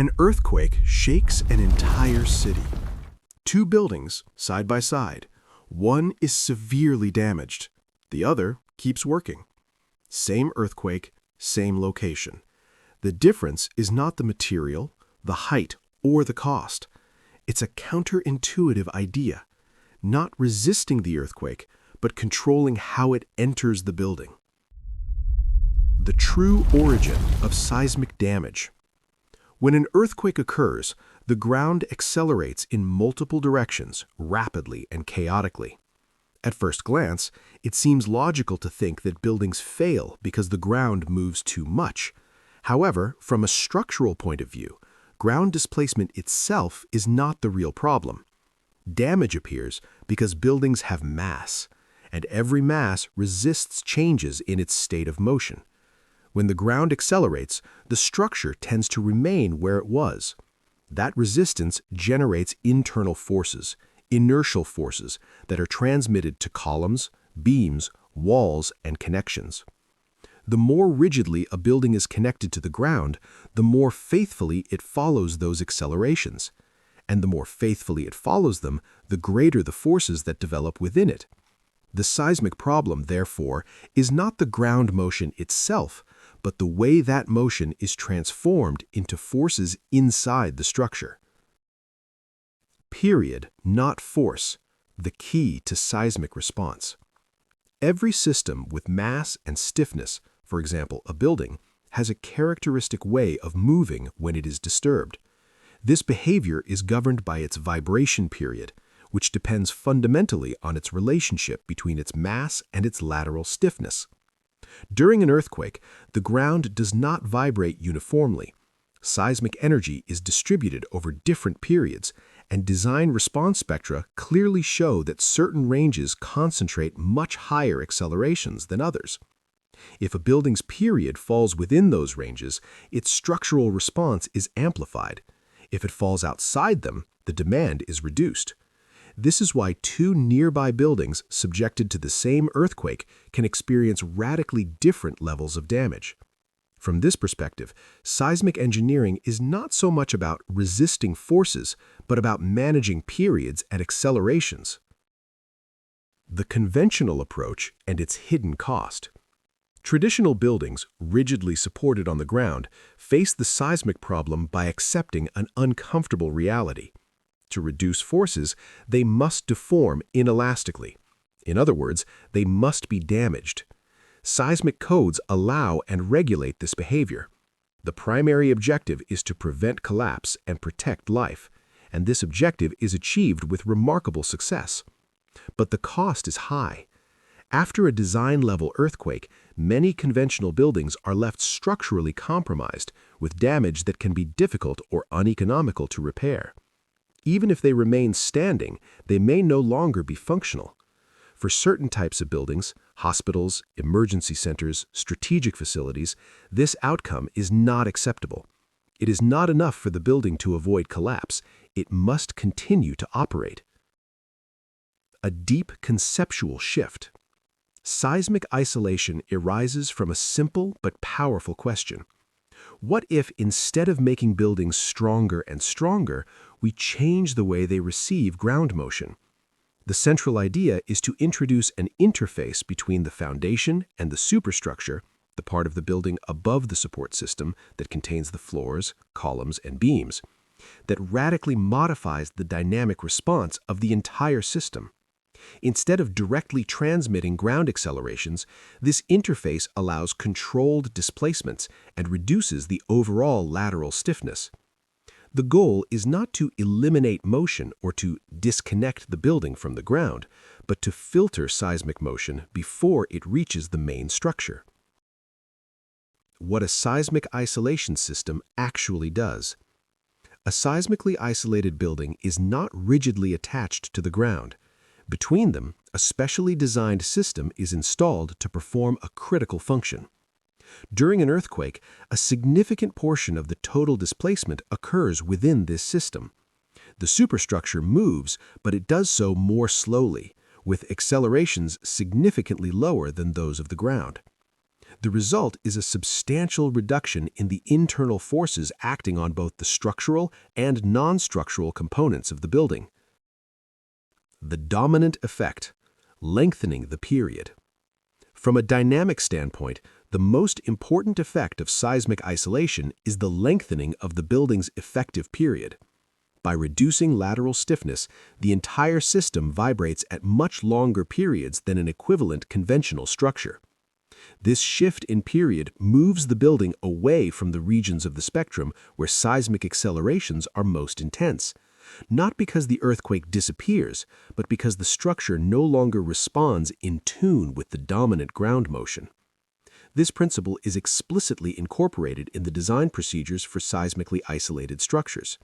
An earthquake shakes an entire city. Two buildings, side by side. One is severely damaged. The other keeps working. Same earthquake, same location. The difference is not the material, the height, or the cost. It's a counterintuitive idea, not resisting the earthquake, but controlling how it enters the building. The true origin of seismic damage. When an earthquake occurs, the ground accelerates in multiple directions, rapidly and chaotically. At first glance, it seems logical to think that buildings fail because the ground moves too much. However, from a structural point of view, ground displacement itself is not the real problem. Damage appears because buildings have mass, and every mass resists changes in its state of motion. When the ground accelerates, the structure tends to remain where it was. That resistance generates internal forces, inertial forces, that are transmitted to columns, beams, walls, and connections. The more rigidly a building is connected to the ground, the more faithfully it follows those accelerations. And the more faithfully it follows them, the greater the forces that develop within it. The seismic problem, therefore, is not the ground motion itself, but the way that motion is transformed into forces inside the structure. Period, not force, the key to seismic response. Every system with mass and stiffness, for example, a building, has a characteristic way of moving when it is disturbed. This behavior is governed by its vibration period, which depends fundamentally on its relationship between its mass and its lateral stiffness. During an earthquake, the ground does not vibrate uniformly. Seismic energy is distributed over different periods, and design response spectra clearly show that certain ranges concentrate much higher accelerations than others. If a building's period falls within those ranges, its structural response is amplified. If it falls outside them, the demand is reduced. This is why two nearby buildings subjected to the same earthquake can experience radically different levels of damage. From this perspective, seismic engineering is not so much about resisting forces, but about managing periods and accelerations. The conventional approach and its hidden cost. Traditional buildings, rigidly supported on the ground, face the seismic problem by accepting an uncomfortable reality. To reduce forces, they must deform inelastically. In other words, they must be damaged. Seismic codes allow and regulate this behavior. The primary objective is to prevent collapse and protect life, and this objective is achieved with remarkable success. But the cost is high. After a design-level earthquake, many conventional buildings are left structurally compromised with damage that can be difficult or uneconomical to repair. Even if they remain standing, they may no longer be functional. For certain types of buildings, hospitals, emergency centers, strategic facilities, this outcome is not acceptable. It is not enough for the building to avoid collapse. It must continue to operate. A deep conceptual shift. Seismic isolation arises from a simple but powerful question. What if, instead of making buildings stronger and stronger, we change the way they receive ground motion? The central idea is to introduce an interface between the foundation and the superstructure, the part of the building above the support system that contains the floors, columns, and beams, that radically modifies the dynamic response of the entire system. Instead of directly transmitting ground accelerations, this interface allows controlled displacements and reduces the overall lateral stiffness. The goal is not to eliminate motion or to disconnect the building from the ground, but to filter seismic motion before it reaches the main structure. What a seismic isolation system actually does. A seismically isolated building is not rigidly attached to the ground. Between them, a specially designed system is installed to perform a critical function. During an earthquake, a significant portion of the total displacement occurs within this system. The superstructure moves, but it does so more slowly, with accelerations significantly lower than those of the ground. The result is a substantial reduction in the internal forces acting on both the structural and non-structural components of the building. The dominant effect, lengthening the period. From a dynamic standpoint, the most important effect of seismic isolation is the lengthening of the building's effective period. By reducing lateral stiffness, the entire system vibrates at much longer periods than an equivalent conventional structure. This shift in period moves the building away from the regions of the spectrum where seismic accelerations are most intense, not because the earthquake disappears, but because the structure no longer responds in tune with the dominant ground motion. This principle is explicitly incorporated in the design procedures for seismically isolated structures.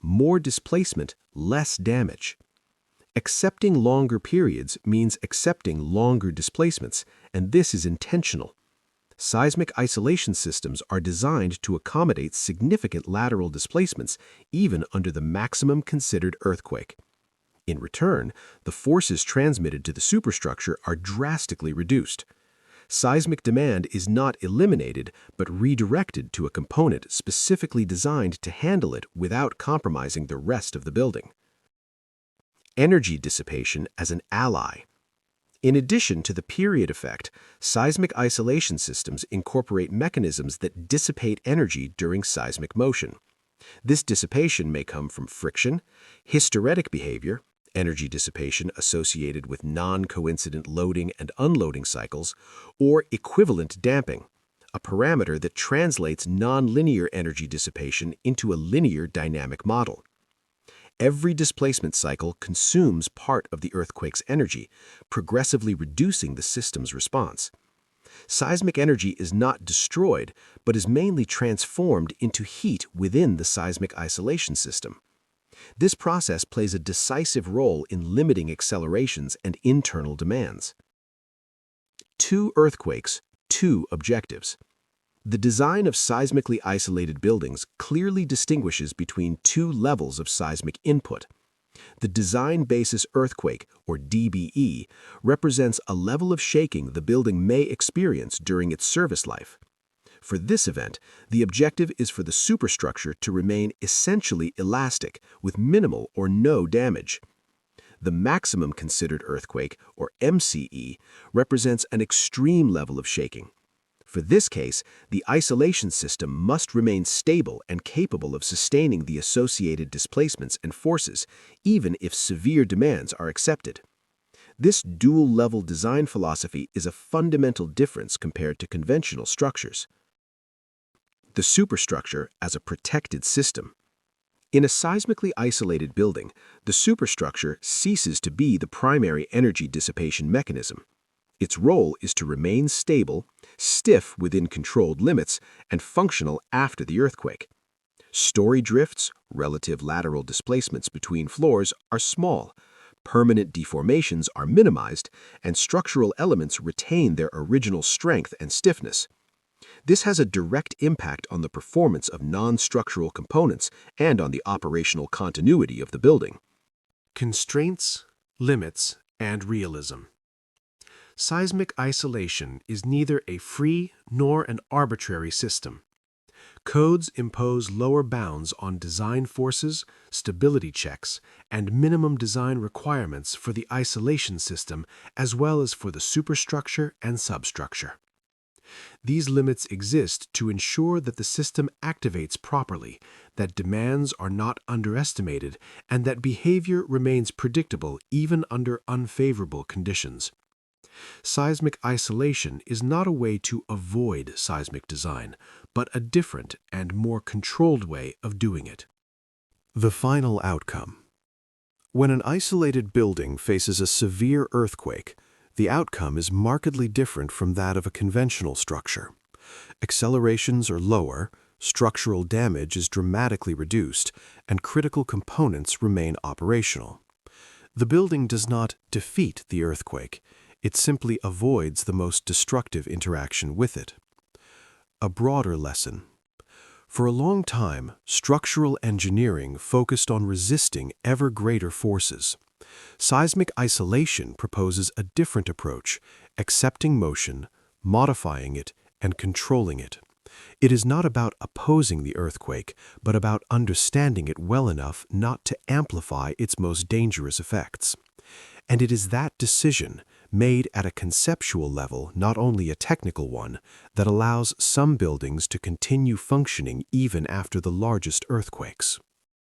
More displacement, less damage. Accepting longer periods means accepting longer displacements, and this is intentional. Seismic isolation systems are designed to accommodate significant lateral displacements even under the maximum considered earthquake. In return, the forces transmitted to the superstructure are drastically reduced. Seismic demand is not eliminated but redirected to a component specifically designed to handle it without compromising the rest of the building. Energy dissipation as an ally. In addition to the period effect, seismic isolation systems incorporate mechanisms that dissipate energy during seismic motion. This dissipation may come from friction, hysteretic behavior, energy dissipation associated with non-coincident loading and unloading cycles, or equivalent damping, a parameter that translates nonlinear energy dissipation into a linear dynamic model. Every displacement cycle consumes part of the earthquake's energy, progressively reducing the system's response. Seismic energy is not destroyed, but is mainly transformed into heat within the seismic isolation system. This process plays a decisive role in limiting accelerations and internal demands. 2 earthquakes, 2 objectives. The design of seismically isolated buildings clearly distinguishes between 2 levels of seismic input. The design basis earthquake, or DBE, represents a level of shaking the building may experience during its service life. For this event, the objective is for the superstructure to remain essentially elastic with minimal or no damage. The maximum considered earthquake, or MCE, represents an extreme level of shaking. For this case, the isolation system must remain stable and capable of sustaining the associated displacements and forces, even if severe demands are accepted. This dual-level design philosophy is a fundamental difference compared to conventional structures. The superstructure as a protected system. In a seismically isolated building, the superstructure ceases to be the primary energy dissipation mechanism. Its role is to remain stable, stiff within controlled limits, and functional after the earthquake. Story drifts, relative lateral displacements between floors, are small, permanent deformations are minimized, and structural elements retain their original strength and stiffness. This has a direct impact on the performance of non-structural components and on the operational continuity of the building. Constraints, limits, and realism. Seismic isolation is neither a free nor an arbitrary system. Codes impose lower bounds on design forces, stability checks, and minimum design requirements for the isolation system as well as for the superstructure and substructure. These limits exist to ensure that the system activates properly, that demands are not underestimated, and that behavior remains predictable even under unfavorable conditions. Seismic isolation is not a way to avoid seismic design, but a different and more controlled way of doing it. The final outcome. When an isolated building faces a severe earthquake, the outcome is markedly different from that of a conventional structure. Accelerations are lower, structural damage is dramatically reduced, and critical components remain operational. The building does not defeat the earthquake. It simply avoids the most destructive interaction with it. A broader lesson. For a long time, structural engineering focused on resisting ever greater forces. Seismic isolation proposes a different approach, accepting motion, modifying it, and controlling it. It is not about opposing the earthquake, but about understanding it well enough not to amplify its most dangerous effects. And it is that decision, made at a conceptual level, not only a technical one, that allows some buildings to continue functioning even after the largest earthquakes.